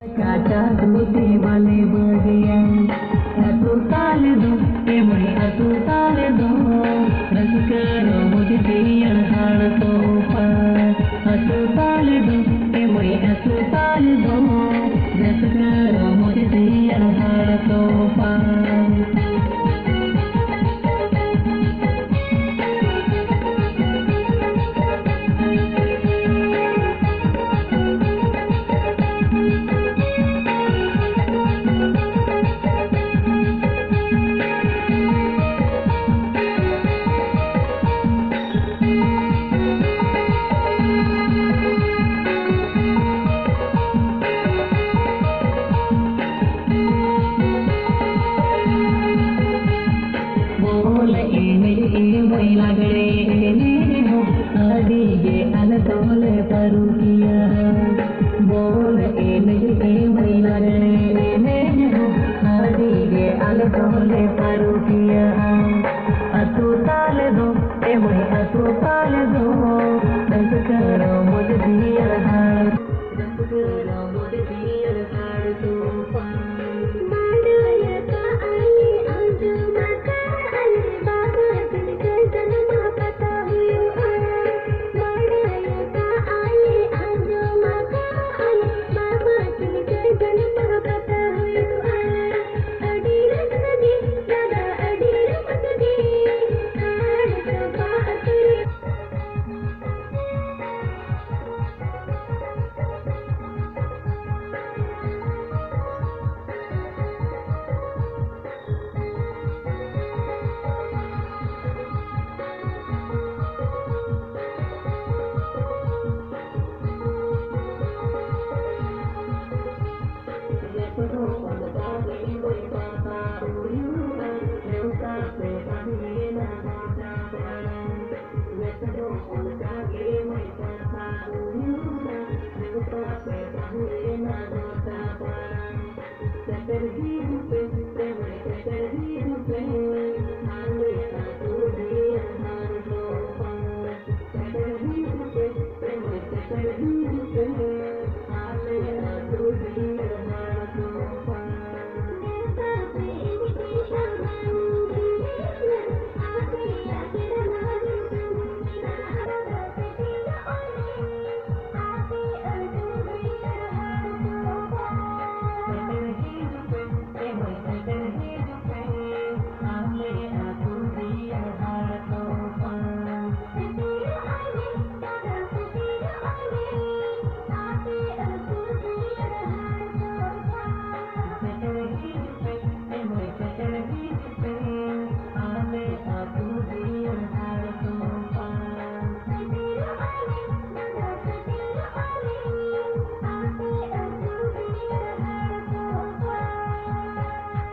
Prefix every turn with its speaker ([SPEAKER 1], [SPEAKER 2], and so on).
[SPEAKER 1] काचा दूते वाले बगिया अतु ताल दो ए मई अतु ताल दो रस करो मुझे दिया हार तो पार अतु ताल दो ए मई अतु ताल दो रस करो मुझे दिया हार तो पार अड़ीगे अनतोल परुकिया बोल ए वही लगने हो अड़ीगे अनतोल परुकिया अतु ताल दो ए वही अतु ताल दो रस करो मुझे दिया हार रस करो मुझे दिया हार तो Oh,